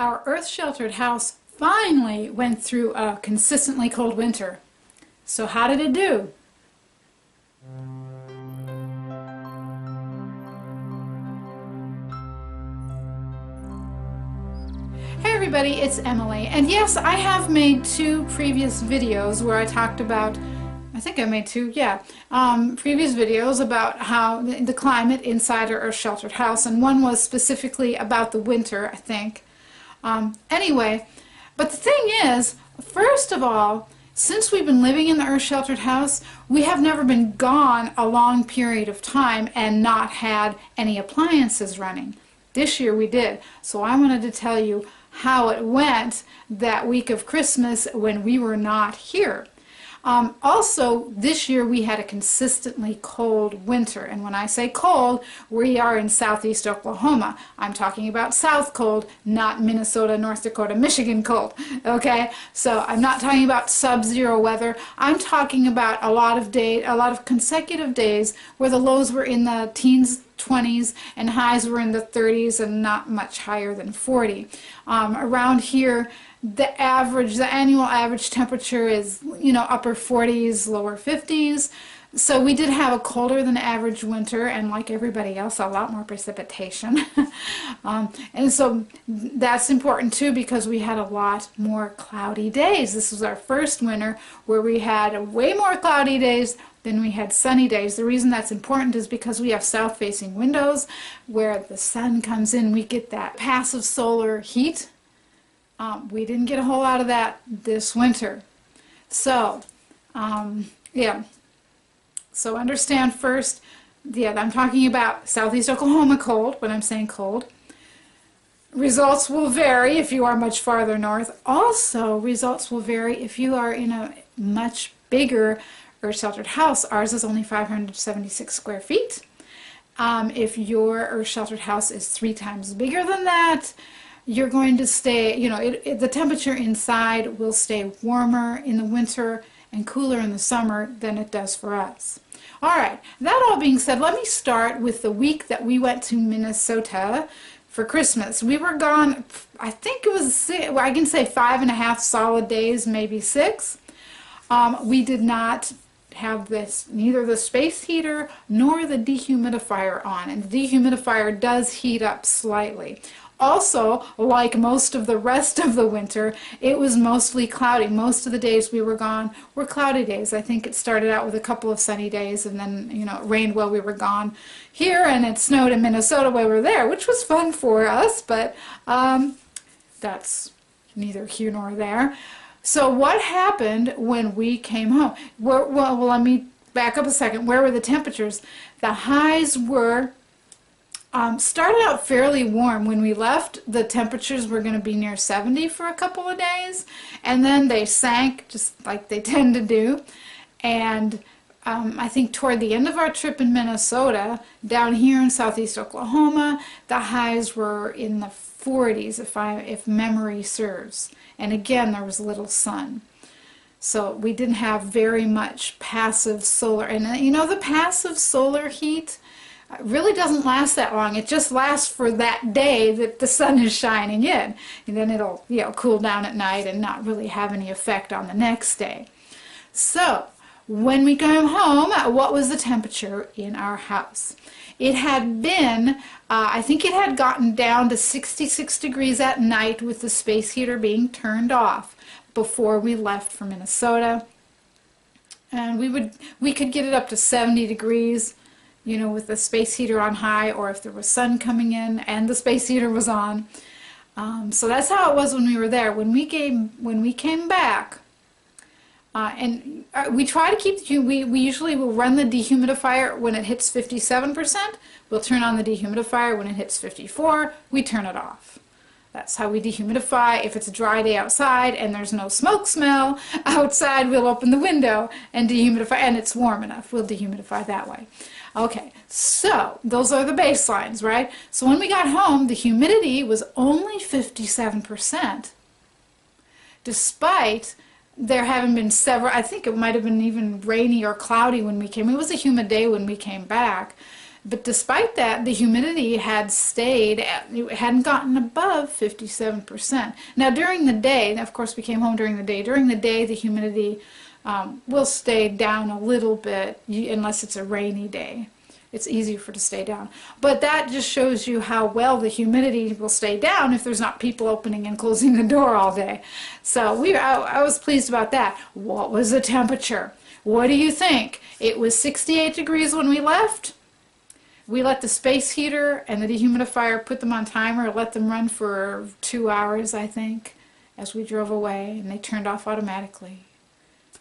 Our earth-sheltered house finally went through a consistently cold winter. So how did it do? Hey everybody, it's Emily, and yes, I have made two previous videos where I talked about, I think I made two, previous videos about how the climate inside our earth-sheltered house, and one was specifically about the winter, I think. Anyway, but the thing is, first of all, since we've been living in the earth-sheltered house, we have never been gone a long period of time and not had any appliances running. This year we did, so I wanted to tell you how it went that week of Christmas when we were not here. Also, this year we had a consistently cold winter, and when I say cold, we are in southeast Oklahoma. I'm talking about south cold, not Minnesota, North Dakota, Michigan cold, okay? So I'm not talking about sub-zero weather. I'm talking about a lot of consecutive days where the lows were in the teens, 20s, and highs were in the 30s and not much higher than 40. Around here, the annual average temperature is, upper 40s, lower 50s. So we did have a colder than average winter, and like everybody else, a lot more precipitation. And so that's important too, because we had a lot more cloudy days. This was our first winter where we had way more cloudy days than we had sunny days. The reason that's important is because we have south-facing windows where the sun comes in, we get that passive solar heat. We didn't get a whole lot of that this winter. So, So understand first, I'm talking about southeast Oklahoma cold when I'm saying cold. Results will vary if you are much farther north. Also, results will vary if you are in a much bigger earth-sheltered house. Ours is only 576 square feet. If your earth-sheltered house is 3 times bigger than that, you're going to stay, the temperature inside will stay warmer in the winter and cooler in the summer than it does for us. All right, that all being said, let me start with the week that we went to Minnesota for Christmas. We were gone, I think it was, I can say 5.5 solid days, maybe 6. We did not have neither the space heater nor the dehumidifier on, and the dehumidifier does heat up slightly. Also, like most of the rest of the winter, it was mostly cloudy. Most of the days we were gone were cloudy days. I think it started out with a couple of sunny days, and then, it rained while we were gone here, and it snowed in Minnesota while we were there, which was fun for us, but that's neither here nor there. So what happened when we came home? Well, let me back up a second. Where were the temperatures? The highs were started out fairly warm. When we left, the temperatures were going to be near 70 for a couple of days, and then they sank just like they tend to do. And I think toward the end of our trip in Minnesota, down here in southeast Oklahoma, the highs were in the 40s if memory serves. And again, there was little sun. So we didn't have very much passive solar. And the passive solar heat really doesn't last that long. It just lasts for that day that the sun is shining in, and then it'll cool down at night and not really have any effect on the next day. So when we came home, what was the temperature in our house? It had been, I think it had gotten down to 66 degrees at night with the space heater being turned off before we left for Minnesota, and we could get it up to 70 degrees. With the space heater on high, or if there was sun coming in and the space heater was on. So that's how it was when we were there. When we came back, and we try to keep, we usually will run the dehumidifier when it hits 57%. We'll turn on the dehumidifier when it hits 54. We turn it off. That's how we dehumidify. If it's a dry day outside and there's no smoke smell outside, we'll open the window and dehumidify, and it's warm enough. We'll dehumidify that way. Okay, so those are the baselines, right? So when we got home, the humidity was only 57%, despite there having been several, I think it might have been even rainy or cloudy when we came. It was a humid day when we came back. But despite that, the humidity had stayed, it hadn't gotten above 57%. Now during the day, of course we came home during the day the humidity will stay down a little bit, unless it's a rainy day. It's easier for it to stay down. But that just shows you how well the humidity will stay down if there's not people opening and closing the door all day. So I was pleased about that. What was the temperature? What do you think? It was 68 degrees when we left. We let the space heater and the dehumidifier, put them on timer, let them run for 2 hours, I think, as we drove away, and they turned off automatically.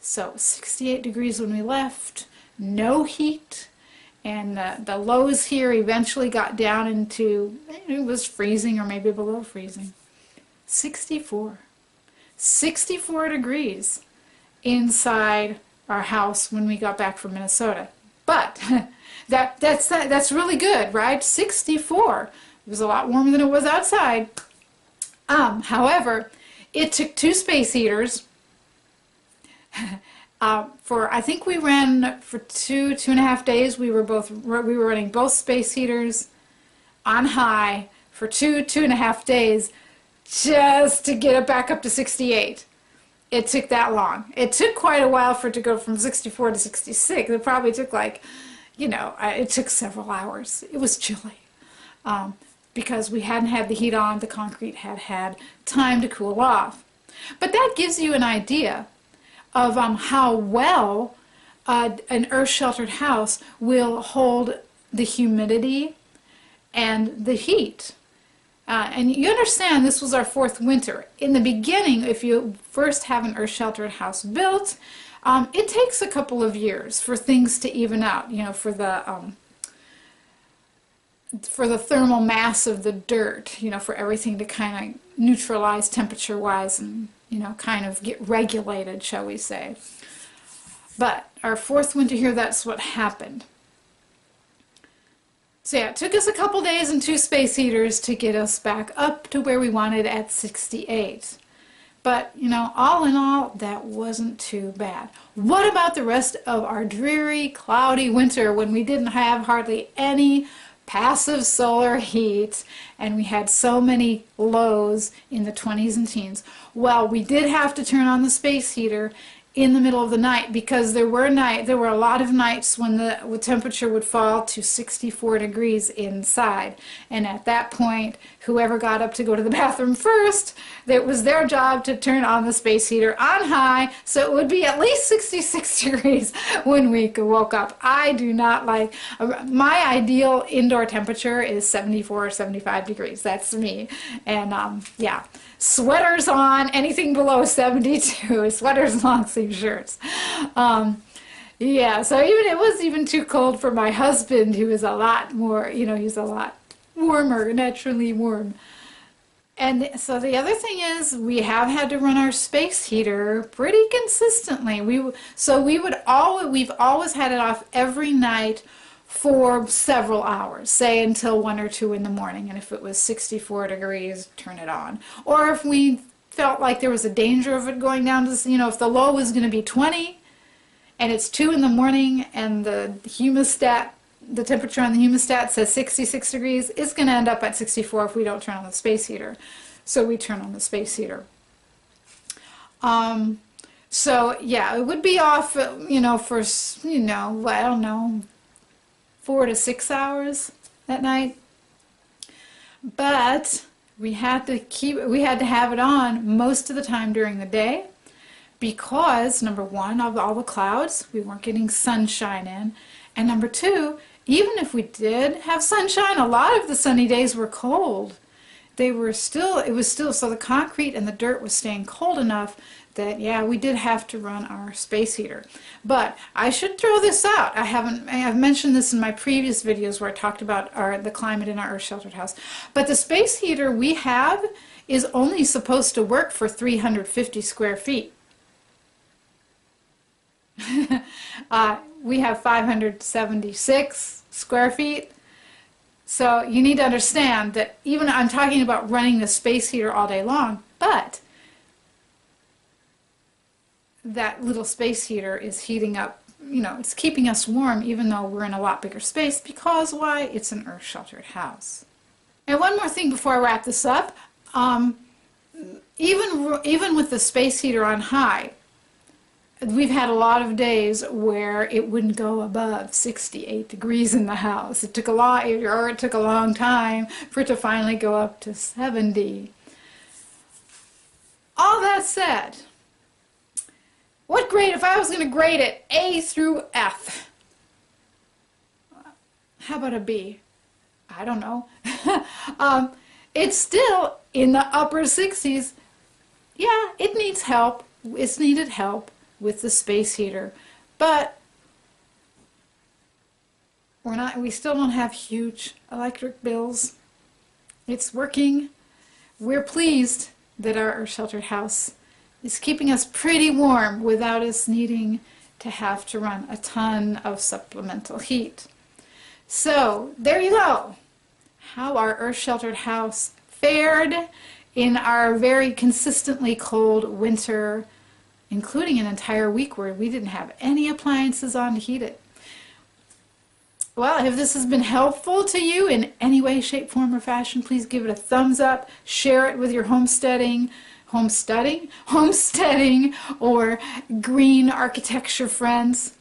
So 68 degrees when we left, no heat. And the lows here eventually got down into, it was freezing or maybe below freezing. 64 degrees inside our house when we got back from Minnesota. But that's really good, right? 64. It was a lot warmer than it was outside. However, it took 2 space heaters. I think we ran for 2.5 days. We were running both space heaters on high for 2.5 days just to get it back up to 68. It took that long. It took quite a while for it to go from 64 to 66. It probably took it took several hours. It was chilly because we hadn't had the heat on. The concrete had had time to cool off. But that gives you an idea of how well an earth-sheltered house will hold the humidity and the heat. And you understand this was our 4th winter. In the beginning, if you first have an earth-sheltered house built, it takes a couple of years for things to even out, for the thermal mass of the dirt, for everything to kind of neutralize temperature-wise and kind of get regulated, shall we say. But our 4th winter here, that's what happened. So yeah, it took us a couple days and 2 space heaters to get us back up to where we wanted at 68. But, all in all, that wasn't too bad. What about the rest of our dreary, cloudy winter when we didn't have hardly any passive solar heat and we had so many lows in the 20s and teens? Well, we did have to turn on the space heater in the middle of the night because there were a lot of nights when the temperature would fall to 64 degrees inside, and at that point whoever got up to go to the bathroom first, it was their job to turn on the space heater on high, so it would be at least 66 degrees when we woke up. I do not like, my ideal indoor temperature is 74 or 75 degrees. That's me. And yeah, sweaters on, anything below 72, sweaters, long sleeve shirts. Yeah, so it was even too cold for my husband, who is a lot more, he's a lot warmer, naturally warm. And so the other thing is we have had to run our space heater pretty consistently. We've always had it off every night for several hours, say until 1 or 2 in the morning, and if it was 64 degrees, turn it on. Or if we felt like there was a danger of it going down to, if the low was going to be 20 and it's 2 in the morning and the temperature on the humidistat says 66 degrees, it's going to end up at 64 if we don't turn on the space heater. So we turn on the space heater. So yeah, it would be off, for, I don't know, 4 to 6 hours that night. But we had to have it on most of the time during the day because, number 1, of all the clouds, we weren't getting sunshine in. And number 2, even if we did have sunshine, a lot of the sunny days were cold. It was still, so the concrete and the dirt was staying cold enough that, yeah, we did have to run our space heater. But I should throw this out. I've mentioned this in my previous videos where I talked about the climate in our earth-sheltered house. But the space heater we have is only supposed to work for 350 square feet. We have 576 square feet. So you need to understand that even I'm talking about running the space heater all day long, but that little space heater is heating up you know, it's keeping us warm even though we're in a lot bigger space because why? It's an earth-sheltered house. And one more thing before I wrap this up. Even with the space heater on high, we've had a lot of days where it wouldn't go above 68 degrees in the house. It took a long time for it to finally go up to 70. All that said, what grade, if I was going to grade it A through F, how about a B? I don't know. It's still in the upper 60s. Yeah, it needs help. It's needed help with the space heater, but we still don't have huge electric bills. It's working. We're pleased that our sheltered house is keeping us pretty warm without us needing to have to run a ton of supplemental heat. So there you go, how our earth-sheltered house fared in our very consistently cold winter, including an entire week where we didn't have any appliances on to heat it. Well, if this has been helpful to you in any way, shape, form, or fashion, please give it a thumbs up, share it with your homesteading or green architecture friends.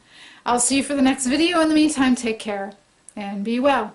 I'll see you for the next video. In the meantime, take care and be well.